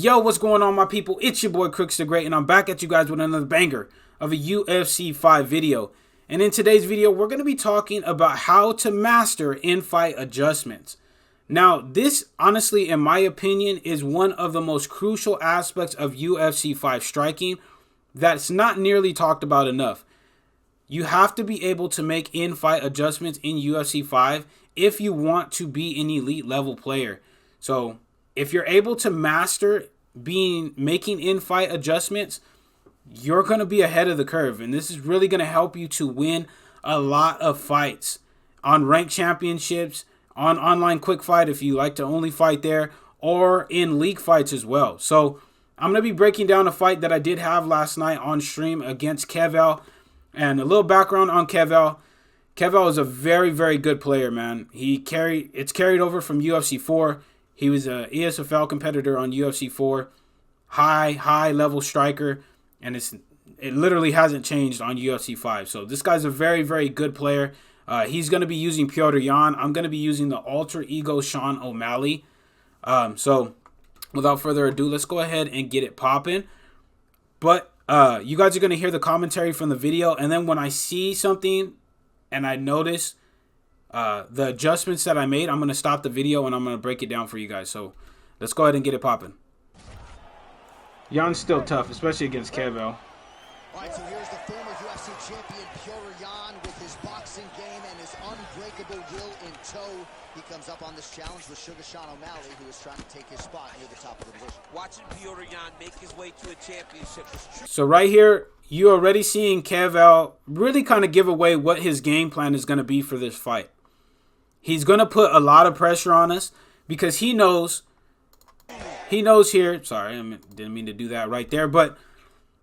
Yo, what's going on, my people? It's your boy Crooks the Great, and I'm back at you guys with another banger of a UFC 5 video. And in today's video, we're going to be talking about how to master in-fight adjustments. Now, this, honestly, in my opinion, is one of the most crucial aspects of UFC 5 striking that's not nearly talked about enough. You have to be able to make in-fight adjustments in UFC 5 if you want to be an elite level player. So if you're able to master making in-fight adjustments, you're going to be ahead of the curve. And this is really going to help you to win a lot of fights on ranked championships, on online quick fight if you like to only fight there, or in league fights as well. So I'm going to be breaking down a fight that I did have last night on stream against Kevel. And a little background on Kevel. Kevel is a very, very good player, man. It's carried over from UFC 4. He was an ESFL competitor on UFC 4. High level striker. And it literally hasn't changed on UFC 5. So this guy's a very, very good player. He's going to be using Petr Yan. I'm going to be using the alter ego Sean O'Malley. So without further ado, let's go ahead and get it popping. But you guys are going to hear the commentary from the video. And then when I see something and I notice the adjustments that I made, I'm going to stop the video and I'm going to break it down for you guys. So let's go ahead and get it popping. Yan's still tough, especially against Kevel. All right, so here's the former UFC champion Petr Yan with his boxing game and his unbreakable will in tow. He comes up on this challenge with Sugar Sean O'Malley, who is trying to take his spot near the top of the division. Watching Petr Yan make his way to a championship was true. So right here, you're already seeing Kevel really kind of give away what his game plan is going to be for this fight. He's going to put a lot of pressure on us because he knows here. Sorry, I didn't mean to do that right there. But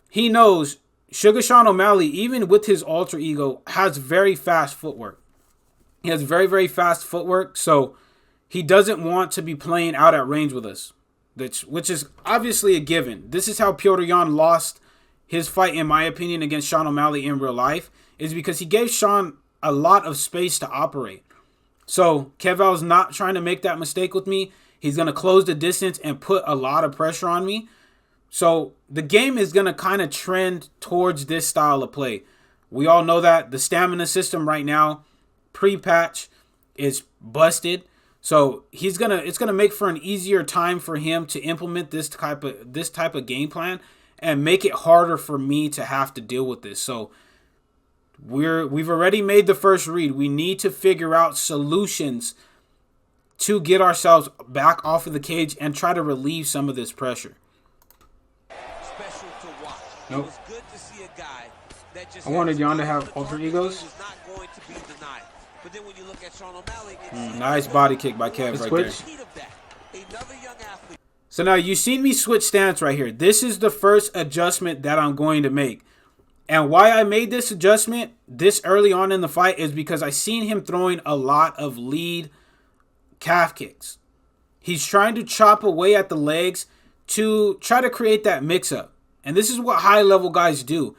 he knows Sugar Sean O'Malley, even with his alter ego, has very fast footwork. He has very, very fast footwork. So he doesn't want to be playing out at range with us, which is obviously a given. This is how Petr Yan lost his fight, in my opinion, against Sean O'Malley in real life, is because he gave Sean a lot of space to operate. So Kevel's not trying to make that mistake with me. He's going to close the distance and put a lot of pressure on me. So the game is going to kind of trend towards this style of play. We all know that the stamina system right now, pre-patch, is busted. So it's gonna make for an easier time for him to implement this type of game plan and make it harder for me to have to deal with this. So we've already made the first read. We need to figure out solutions to get ourselves back off of the cage and try to relieve some of this pressure. Special to watch. Nope. It was good to see a guy that just I wanted Yan to have alter egos. He was not going to be denied. But then when you look at Sean O'Malley, Nice body kick by Kev right there. Another young athlete. So now you've seen me switch stance right here. This is the first adjustment that I'm going to make. And why I made this adjustment this early on in the fight is because I seen him throwing a lot of lead calf kicks. He's trying to chop away at the legs to try to create that mix-up. And this is what high-level guys do.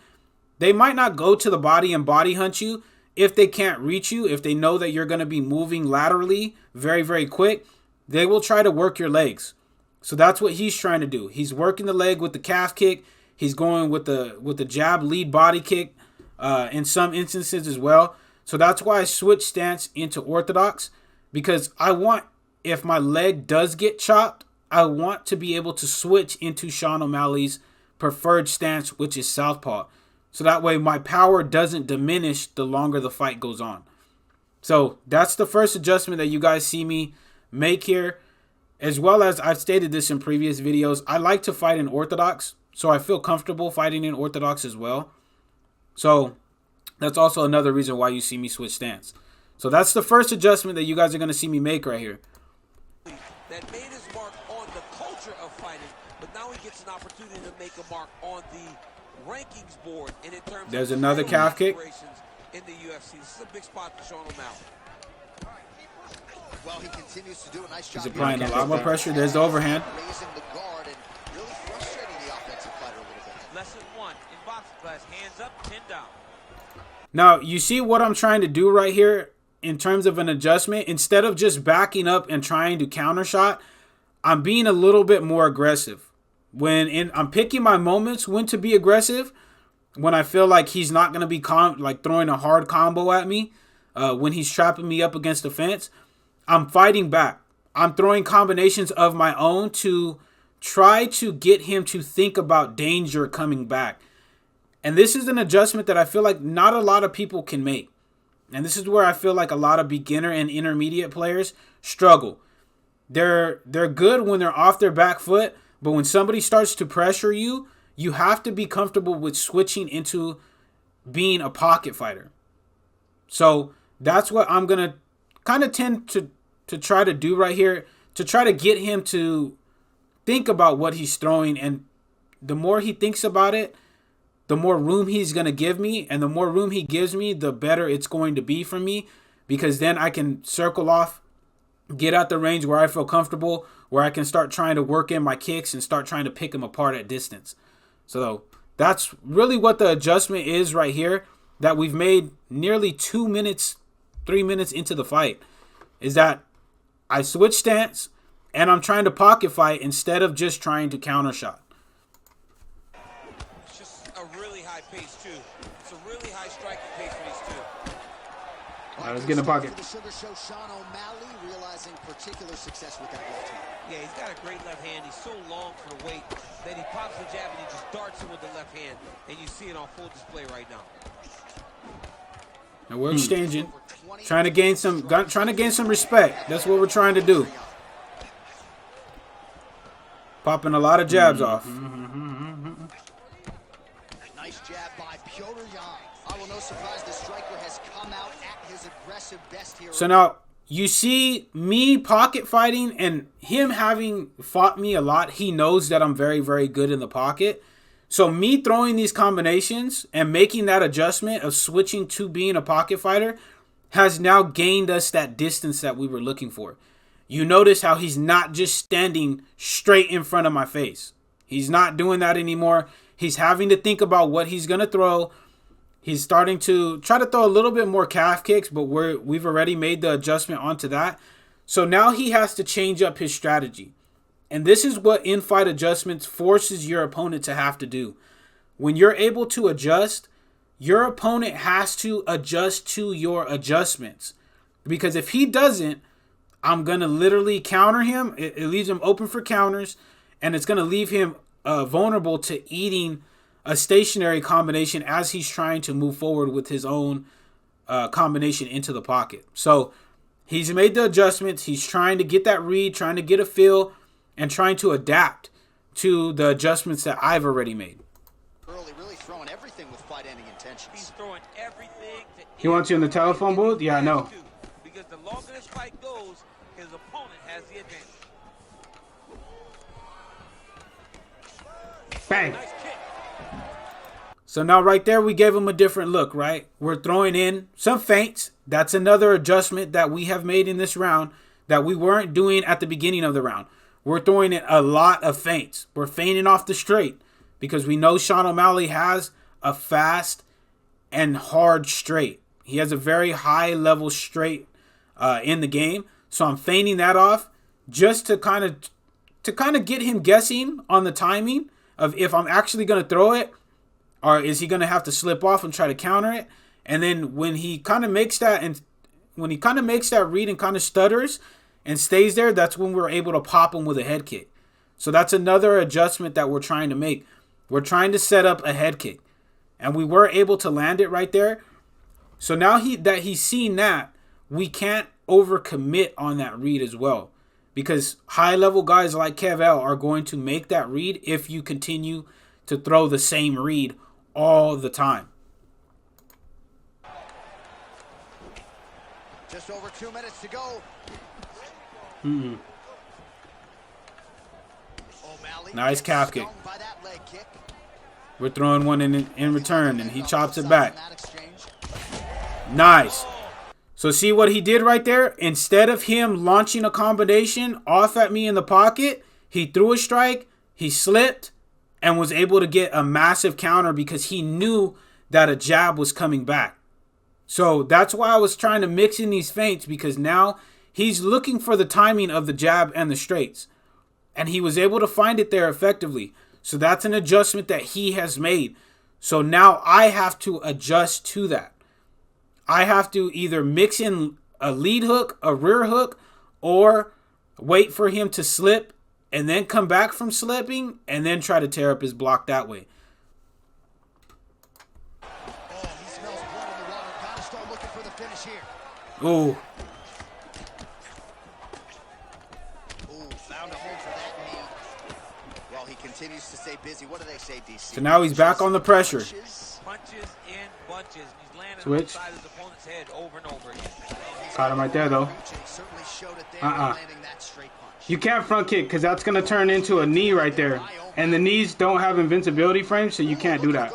They might not go to the body and body hunt you if they can't reach you, if they know that you're going to be moving laterally very, very quick. They will try to work your legs. So that's what he's trying to do. He's working the leg with the calf kick. He's going with the jab lead body kick in some instances as well. So that's why I switched stance into orthodox, because I want, if my leg does get chopped, I want to be able to switch into Sean O'Malley's preferred stance, which is southpaw. So that way my power doesn't diminish the longer the fight goes on. So that's the first adjustment that you guys see me make here. As well as I've stated this in previous videos, I like to fight in orthodox. So I feel comfortable fighting in orthodox as well. So that's also another reason why you see me switch stance. So that's the first adjustment that you guys are going to see me make right here. That made his mark on the culture of fighting, but now he gets an opportunity to make a mark on the rankings board. And in terms There's of another calf kick in the UFC. This is a big spot for Sean O'Malley. Well, he continues to do a nice job. He's applying a lot more pressure. There's the overhand. Raising the guard and really frustrating the offensive fighter a little bit. Lesson 1 in boxing class: hands up, pin down. Now, you see what I'm trying to do right here in terms of an adjustment? Instead of just backing up and trying to counter shot, I'm being a little bit more aggressive. I'm picking my moments when to be aggressive. When I feel like he's not going to be throwing a hard combo at me, when he's trapping me up against the fence, I'm fighting back. I'm throwing combinations of my own to try to get him to think about danger coming back. And this is an adjustment that I feel like not a lot of people can make. And this is where I feel like a lot of beginner and intermediate players struggle. They're good when they're off their back foot, but when somebody starts to pressure you, you have to be comfortable with switching into being a pocket fighter. So that's what I'm going to kind of tend to try to do right here, to try to get him to think about what he's throwing. And the more he thinks about it, the more room he's going to give me. And the more room he gives me, the better it's going to be for me, because then I can circle off, get out the range where I feel comfortable, where I can start trying to work in my kicks and start trying to pick him apart at distance. So that's really what the adjustment is right here, that we've made nearly 2 minutes, 3 minutes into the fight, is that I switch stance and I'm trying to pocket fight instead of just trying to counter shot. It's just a really high pace too. It's a really high striking pace for these two. All right, let's get in the pocket. The Sugar Show, Sean O'Malley, realizing particular success with that left hand. Yeah, he's got a great left hand. He's so long for the weight. Then he pops the jab and he just darts him with the left hand. And you see it on full display right now. Now we're exchanging, trying to gain some respect. That's what we're trying to do. Popping a lot of jabs off. Nice jab by Pyotr Yan. Oh, no surprise, the striker has come out at his aggressive best here. So now you see me pocket fighting, and him having fought me a lot, he knows that I'm very, very good in the pocket. So me throwing these combinations and making that adjustment of switching to being a pocket fighter has now gained us that distance that we were looking for. You notice how he's not just standing straight in front of my face. He's not doing that anymore. He's having to think about what he's going to throw. He's starting to try to throw a little bit more calf kicks, but we've already made the adjustment onto that. So now he has to change up his strategy. And this is what in-fight adjustments forces your opponent to have to do. When you're able to adjust, your opponent has to adjust to your adjustments. Because if he doesn't, I'm going to literally counter him. It leaves him open for counters, and it's going to leave him vulnerable to eating a stationary combination as he's trying to move forward with his own combination into the pocket. So he's made the adjustments. He's trying to get that read, trying to get a feel, and trying to adapt to the adjustments that I've already made. Really throwing everything with fight-ending intentions. He's throwing everything to He wants you in the telephone booth? Yeah, I know. Because the longer this fight goes, his opponent has the advantage. Bang! Nice kick. So now right there, we gave him a different look, right? We're throwing in some feints. That's another adjustment that we have made in this round that we weren't doing at the beginning of the round. We're throwing in a lot of feints. We're feinting off the straight because we know Sean O'Malley has a fast and hard straight. He has a very high level straight in the game. So I'm feinting that off just to kind of get him guessing on the timing of if I'm actually going to throw it, or is he going to have to slip off and try to counter it. And then when he kind of makes that read and kind of stutters and stays there, that's when we're able to pop him with a head kick. So that's another adjustment that we're trying to make. We're trying to set up a head kick, and we were able to land it right there. So now that he's seen that, we can't overcommit on that read as well, because high-level guys like Kev L are going to make that read if you continue to throw the same read all the time. Just over 2 minutes to go. Nice calf kick. We're throwing one in return, and he chops it back. Nice. So see what he did right there? Instead of him launching a combination off at me in the pocket, he threw a strike, he slipped, and was able to get a massive counter because he knew that a jab was coming back. So that's why I was trying to mix in these feints, because now he's looking for the timing of the jab and the straights. And he was able to find it there effectively. So that's an adjustment that he has made. So now I have to adjust to that. I have to either mix in a lead hook, a rear hook, or wait for him to slip and then come back from slipping and then try to tear up his block that way. Oh, he smells blood in the water. Gotta start looking for the finish here. Ooh. Ooh, found a home for that knee. Well, he continues to stay busy. What do they say, DC? So now he's back on the pressure. Punches in bunches. He's landing Switch. inside his opponent's head over and over again. Caught him right there, though. You can't front kick because that's going to turn into a knee right there. And the knees don't have invincibility frames, so you can't do that.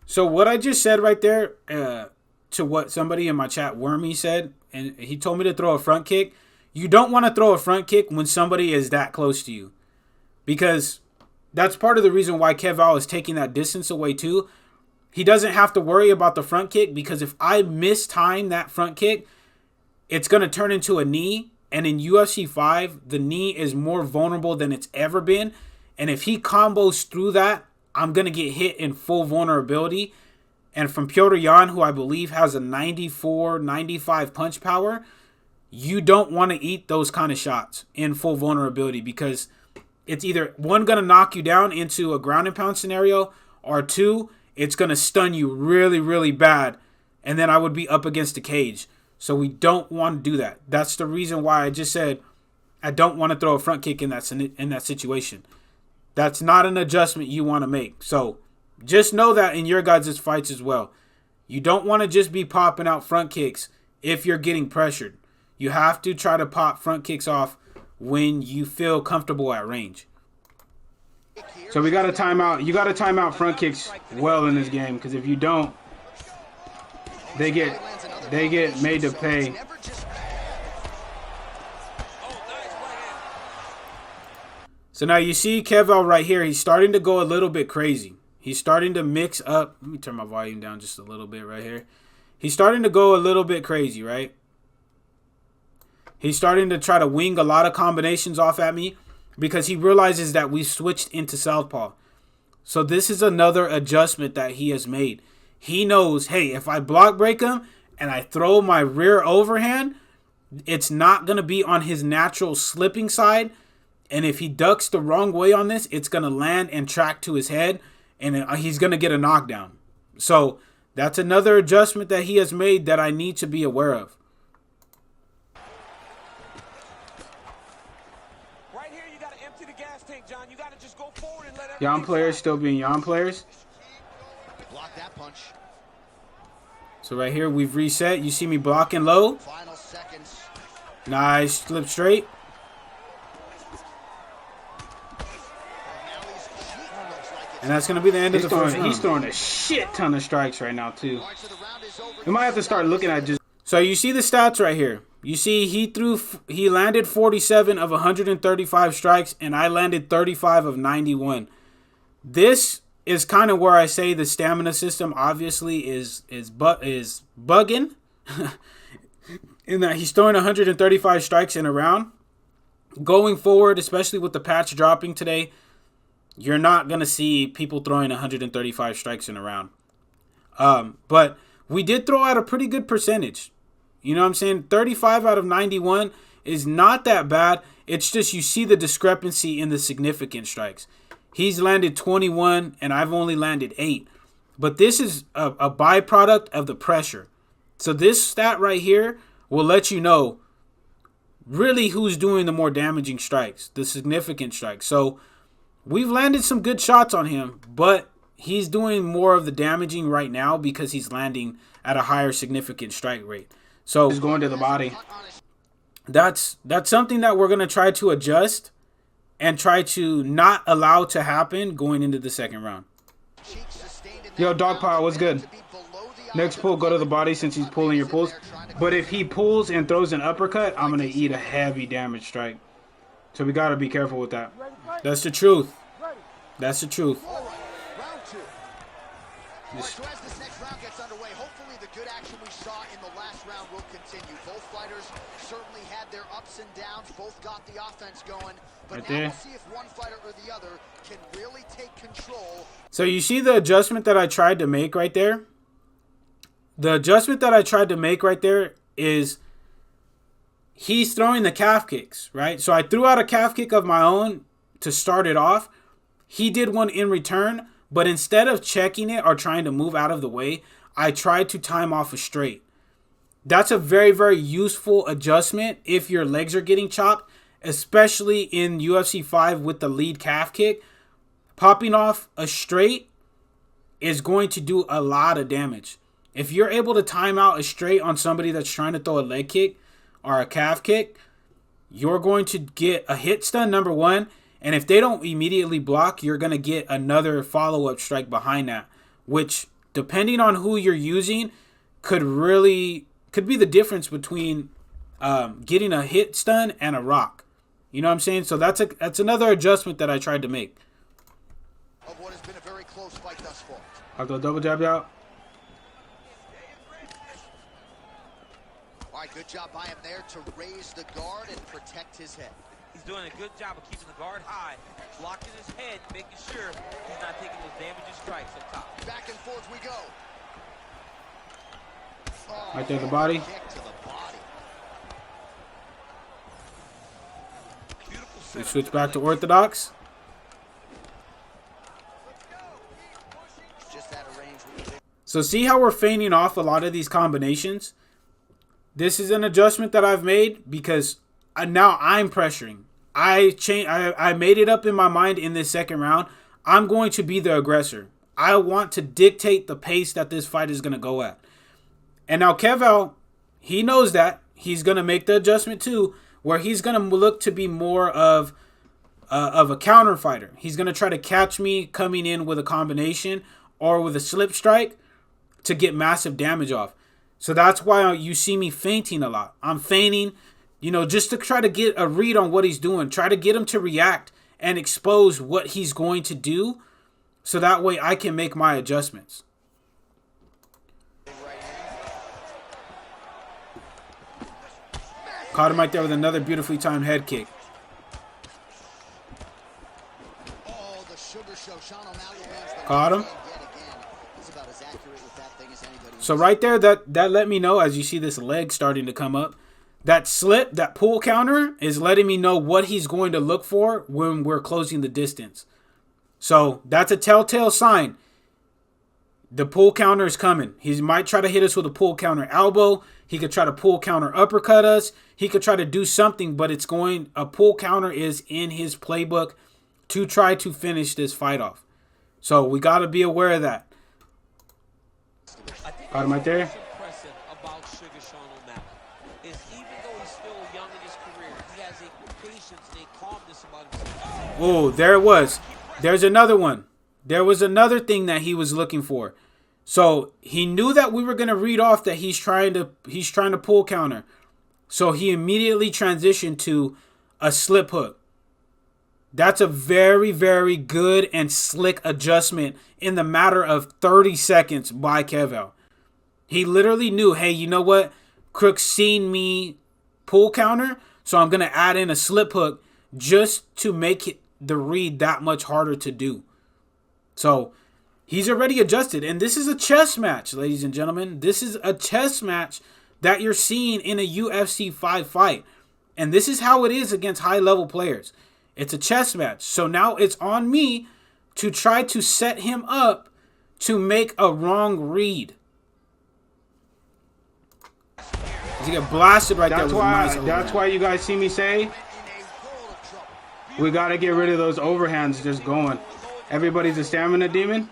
So what I just said right there to what somebody in my chat, Wormy, said, and he told me to throw a front kick. You don't want to throw a front kick when somebody is that close to you. Because that's part of the reason why Keval is taking that distance away too. He doesn't have to worry about the front kick because if I mistime that front kick, it's going to turn into a knee. And in UFC 5, the knee is more vulnerable than it's ever been. And if he combos through that, I'm going to get hit in full vulnerability. And from Petr Yan, who I believe has a 94, 95 punch power, you don't want to eat those kind of shots in full vulnerability because it's either, one, going to knock you down into a ground and pound scenario, or two, it's going to stun you really, really bad. And then I would be up against the cage. So we don't want to do that. That's the reason why I just said I don't want to throw a front kick in that situation. That's not an adjustment you want to make. So just know that in your guys' fights as well. You don't want to just be popping out front kicks if you're getting pressured. You have to try to pop front kicks off when you feel comfortable at range. So we got to time out. You got to time out front kicks well in this game because if you don't, they get made to pay. So now you see Keval right here. He's starting to go a little bit crazy. He's starting to mix up. Let me turn my volume down just a little bit right here. He's starting to go a little bit crazy, right? He's starting to try to wing a lot of combinations off at me because he realizes that we switched into southpaw. So this is another adjustment that he has made. He knows, hey, if I block break him and I throw my rear overhand, it's not going to be on his natural slipping side. And if he ducks the wrong way on this, it's going to land and track to his head, and he's going to get a knockdown. So that's another adjustment that he has made that I need to be aware of. Right here, you got to empty the gas tank, John. You got to just go forward and let Yan players still being Yan players. Block that punch. So right here, we've reset. You see me blocking low. Final seconds. Nice. Slip straight. And that's going to be the end of the first round. He's throwing a shit ton of strikes right now, too. We might have to start looking at just... So you see the stats right here. You see he landed 47 of 135 strikes, and I landed 35 of 91. This is kind of where I say the stamina system obviously is bugging. In that he's throwing 135 strikes in a round. Going forward, especially with the patch dropping today, you're not going to see people throwing 135 strikes in a round. But we did throw out a pretty good percentage. You know what I'm saying? 35 out of 91 is not that bad. It's just you see the discrepancy in the significant strikes. He's landed 21 and I've only landed 8. But this is a byproduct of the pressure. So this stat right here will let you know really who's doing the more damaging strikes, the significant strikes. So we've landed some good shots on him, but he's doing more of the damaging right now because he's landing at a higher significant strike rate. So he's going to the body. That's something that we're going to try to adjust and try to not allow to happen going into the second round. Yo, Dog Pile, what's good? Next pull, go to the body since he's pulling your pulls. But if he pulls and throws an uppercut, I'm going to eat a heavy damage strike. So we got to be careful with that. That's the truth. That's the truth. So as this next round gets underway, hopefully the the good action we saw in the last round will continue. Both fighters certainly had their ups and downs. Both got the offense going. But right now there. we'll see if one fighter or the other can really take control. So you see the adjustment that I tried to make right there? The adjustment that I tried to make right there is he's throwing the calf kicks, right? So I threw out a calf kick of my own to start it off. He did one in return, but instead of checking it or trying to move out of the way, I tried to time off a straight. That's a very, very useful adjustment if your legs are getting chopped, especially in UFC 5 with the lead calf kick. Popping off a straight is going to do a lot of damage. If you're able to time out a straight on somebody that's trying to throw a leg kick or a calf kick, you're going to get a hit stun, number one. And if they don't immediately block, you're going to get another follow-up strike behind that, which, depending on who you're using, could be the difference between getting a hit stun and a rock. You know what I'm saying? So that's another adjustment that I tried to make. Of what has been a very close fight thus far. I'll go double jab out. All right, good job by him there to raise the guard and protect his head. He's doing a good job of keeping the guard high, blocking his head, making sure he's not taking those damaging strikes up top. Back and forth we go. Oh, Right there, the body. kick to the body. Beautiful We setup. switch back to orthodox. Just out of range with the big. So see how we're feigning off a lot of these combinations? This is an adjustment that I've made because now I'm pressuring. I made it up in my mind in this second round. I'm going to be the aggressor. I want to dictate the pace that this fight is going to go at. And now Kevin, he knows that. He's going to make the adjustment too, where he's going to look to be more of a counter fighter. He's going to try to catch me coming in with a combination or with a slip strike to get massive damage off. So that's why you see me feinting a lot. I'm feigning, just to try to get a read on what he's doing. Try to get him to react and expose what he's going to do so that way I can make my adjustments. Caught him right there with another beautifully timed head kick. Oh, the sugar show. Sean O'Malley lands the Caught him. yet again. He's about as accurate with that thing as anybody. So right there, that let me know, as you see this leg starting to come up, that slip, that pull counter is letting me know what he's going to look for when we're closing the distance. So that's a telltale sign. The pull counter is coming. He might try to hit us with a pull counter elbow. He could try to pull counter uppercut us. He could try to do something, but a pull counter is in his playbook to try to finish this fight off. So we got to be aware of that. Got him right there. What's impressive about Sugar Sean O'Malley is even though he's still young in his career, he has a patience and a calmness about himself. Oh, there it was. There's another one. There was another thing that he was looking for. So he knew that we were going to read off that he's trying to pull counter. So he immediately transitioned to a slip hook. That's a very, very good and slick adjustment in the matter of 30 seconds by Kevin. He literally knew, hey, you know what? Crook's seen me pull counter, so I'm going to add in a slip hook just to make the read that much harder to do. So he's already adjusted. And this is a chess match, ladies and gentlemen. This is a chess match that you're seeing in a UFC 5 fight. And this is how it is against high-level players. It's a chess match. So now it's on me to try to set him up to make a wrong read. He got blasted right there. That's why you guys see me say we got to get rid of those overhands just going. Everybody's a stamina demon.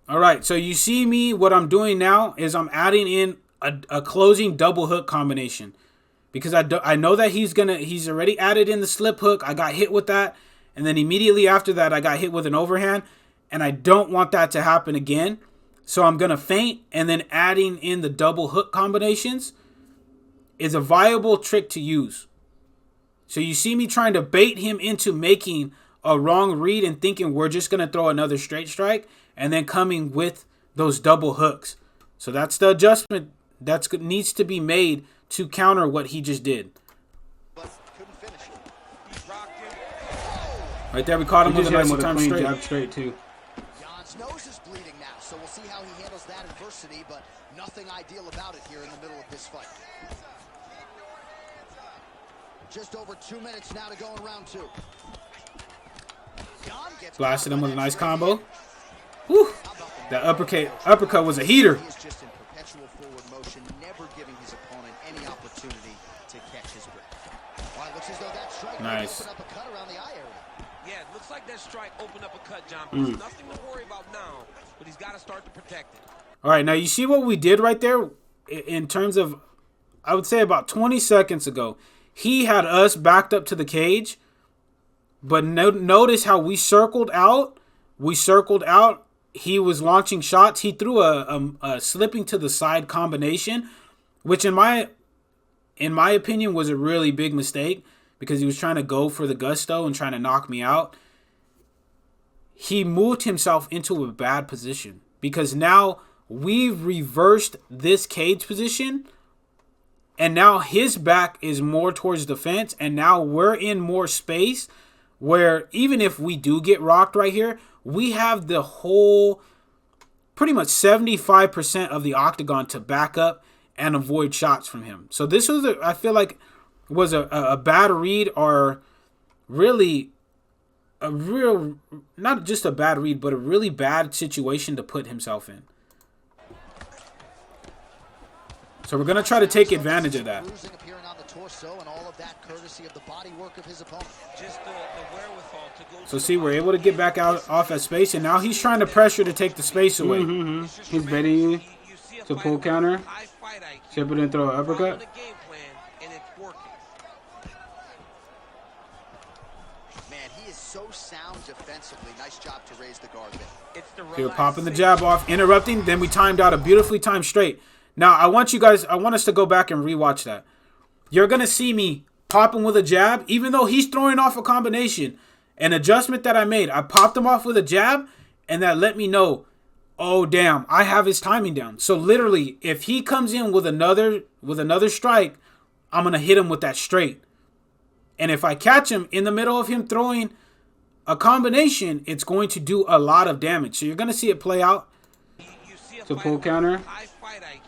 All right, so you see me, what I'm doing now is I'm adding in a closing double hook combination. Because I know that he's already added in the slip hook. I got hit with that. And then immediately after that, I got hit with an overhand. And I don't want that to happen again. So I'm going to feint, and then adding in the double hook combinations is a viable trick to use. So you see me trying to bait him into making a wrong read and thinking we're just going to throw another straight strike and then coming with those double hooks. So that's the adjustment that needs to be made to counter what he just did. Right there, we caught him with a nice time straight. Jab straight too. Jan's nose is bleeding now, so we'll see how he handles that adversity, but nothing ideal about it here in the middle of this fight. Just over 2 minutes now to go in round 2. Jan gets blasted him with a nice combo. Whew. That uppercut was a heater. He is just in perpetual forward motion, never giving his opponent any opportunity to catch his breath. Well, it looks as though that strike Nice. opened up a cut around the eye area. Yeah, it looks like that strike opened up a cut, John. But there's nothing to worry about now, but he's got to start to protect it. All right, now you see what we did right there in terms of, I would say about 20 seconds ago. He had us backed up to the cage, but notice how we circled out. We circled out. He was launching shots. He threw a slipping to the side combination, which in my opinion was a really big mistake because he was trying to go for the gusto and trying to knock me out. He moved himself into a bad position because now we've reversed this cage position and now his back is more towards the fence and now we're in more space where even if we do get rocked right here, we have the whole pretty much 75% of the octagon to back up and avoid shots from him. So this was, I feel like, was a bad read, or really a real, not just a bad read, but a really bad situation to put himself in. So we're going to try to take advantage of that. So see, we're able to get back out off that space, and now he's trying to pressure to take the space away. He's baiting you to pull counter. Step it and throw an uppercut. Man, he is so sound defensively. Nice job to raise the guard bit. They were popping the jab off, interrupting. Then we timed out a beautifully timed straight. Now, I want us to go back and rewatch that. You're going to see me popping with a jab, even though he's throwing off a combination. An adjustment that I made, I popped him off with a jab, and that let me know, oh, damn, I have his timing down. So literally, if he comes in with another strike, I'm going to hit him with that straight. And if I catch him in the middle of him throwing a combination, it's going to do a lot of damage. So you're going to see it play out. To pull counter.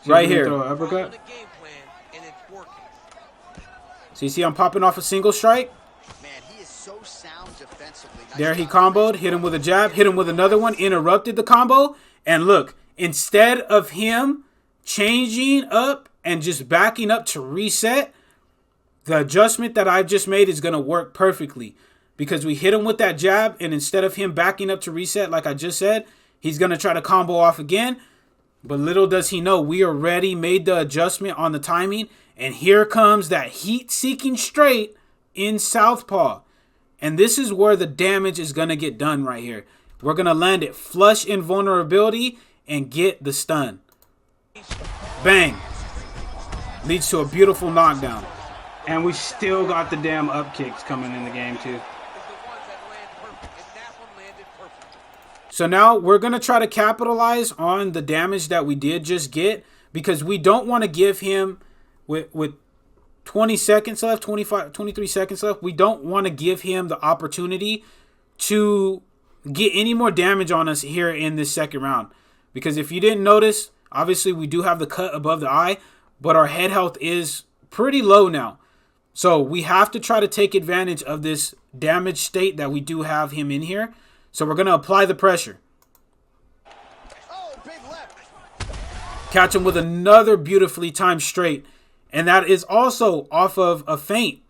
Right here. Throw an uppercut. So you see I'm popping off a single strike. Man, he is so sound defensively. There he comboed, hit him with a jab, hit him with another one, interrupted the combo. And look, instead of him changing up and just backing up to reset, the adjustment that I've just made is going to work perfectly. Because we hit him with that jab, and instead of him backing up to reset like I just said, he's going to try to combo off again. But little does he know, we already made the adjustment on the timing. And here comes that heat-seeking straight in southpaw. And this is where the damage is going to get done right here. We're going to land it flush in vulnerability and get the stun. Bang. Leads to a beautiful knockdown. And we still got the damn up kicks coming in the game too. So now we're going to try to capitalize on the damage that we did just get, because we don't want to give him, with 20 seconds left, 23 seconds left, we don't want to give him the opportunity to get any more damage on us here in this second round. Because if you didn't notice, obviously we do have the cut above the eye, but our head health is pretty low now. So we have to try to take advantage of this damaged state that we do have him in here. So we're going to apply the pressure. Oh, big left. Catch him with another beautifully timed straight. And that is also off of a feint.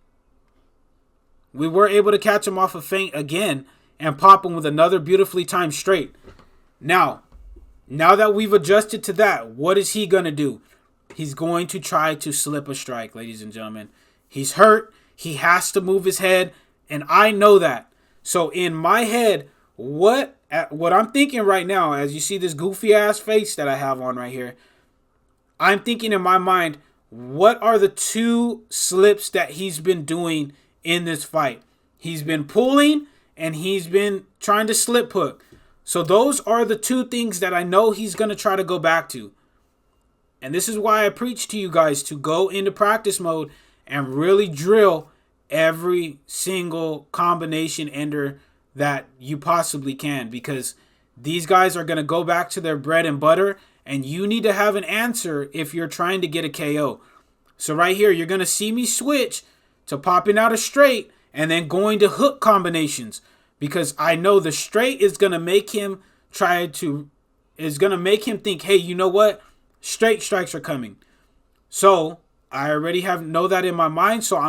We were able to catch him off a feint again and pop him with another beautifully timed straight. Now that we've adjusted to that, what is he going to do? He's going to try to slip a strike, ladies and gentlemen. He's hurt. He has to move his head. And I know that. So in my head, what I'm thinking right now, as you see this goofy ass face that I have on right here, I'm thinking in my mind, what are the two slips that he's been doing in this fight? He's been pulling and he's been trying to slip hook. So those are the two things that I know he's going to try to go back to. And this is why I preach to you guys to go into practice mode and really drill every single combination ender that you possibly can, because these guys are going to go back to their bread and butter, and you need to have an answer if you're trying to get a KO. So right here, you're going to see me switch to popping out a straight and then going to hook combinations, because I know the straight is going to make him think, hey, you know what? Straight strikes are coming. So I already know that in my mind. So I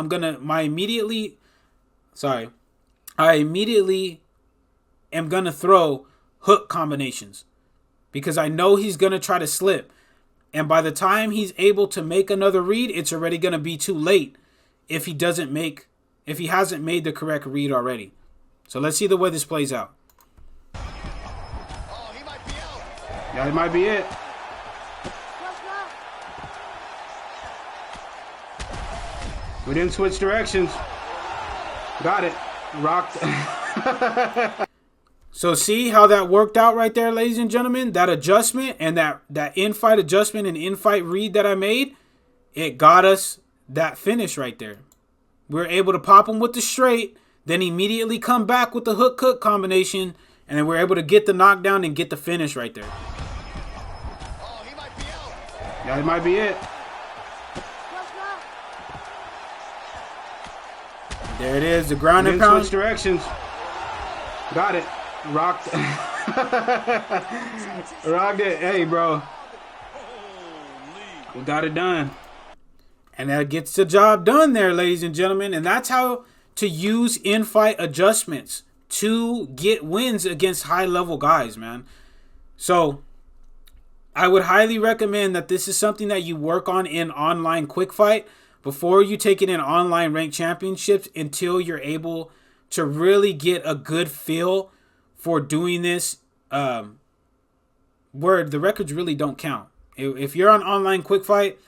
immediately am going to throw hook combinations, because I know he's going to try to slip. And by the time he's able to make another read, it's already going to be too late if he hasn't made the correct read already. So let's see the way this plays out. Oh, he might be out. Yeah, it might be it. We didn't switch directions. Got it. Rocked. So see how that worked out right there, ladies and gentlemen? That adjustment and that in-fight adjustment and in-fight read that I made, it got us that finish right there. We were able to pop him with the straight, then immediately come back with the hook combination, and then we're able to get the knockdown and get the finish right there. Oh, he might be out. Yeah, it might be it. There it is, the ground and Didn't pound. switch directions. Got it. Rocked. Rocked it. Hey, bro. We got it done. And that gets the job done there, ladies and gentlemen. And that's how to use in-fight adjustments to get wins against high-level guys, man. So I would highly recommend that this is something that you work on in online quick fight before you take it in online ranked championships, until you're able to really get a good feel for doing this, where the records really don't count. If you're on online quick fight,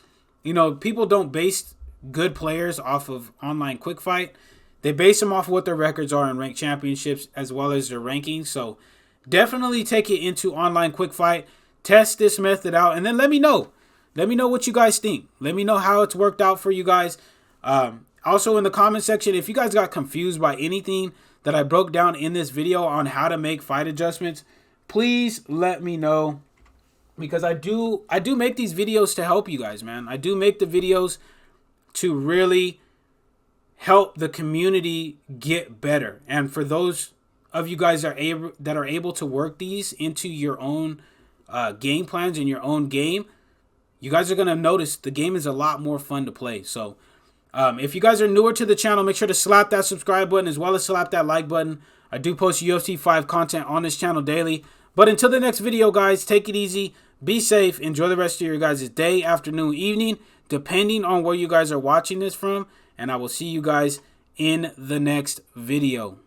you know, people don't base good players off of online quick fight. They base them off of what their records are in ranked championships as well as their rankings. So definitely take it into online quick fight, test this method out, and then let me know. Let me know what you guys think. Let me know how it's worked out for you guys. Also in the comment section, if you guys got confused by anything that I broke down in this video on how to make fight adjustments, please let me know, because I do make these videos to help you guys, man. I do make the videos to really help the community get better. And for those of you guys that are able to work these into your own game plans and your own game, you guys are going to notice the game is a lot more fun to play. So if you guys are newer to the channel, make sure to slap that subscribe button as well as slap that like button. I do post UFC 5 content on this channel daily. But until the next video, guys, take it easy. Be safe. Enjoy the rest of your guys' day, afternoon, evening, depending on where you guys are watching this from. And I will see you guys in the next video.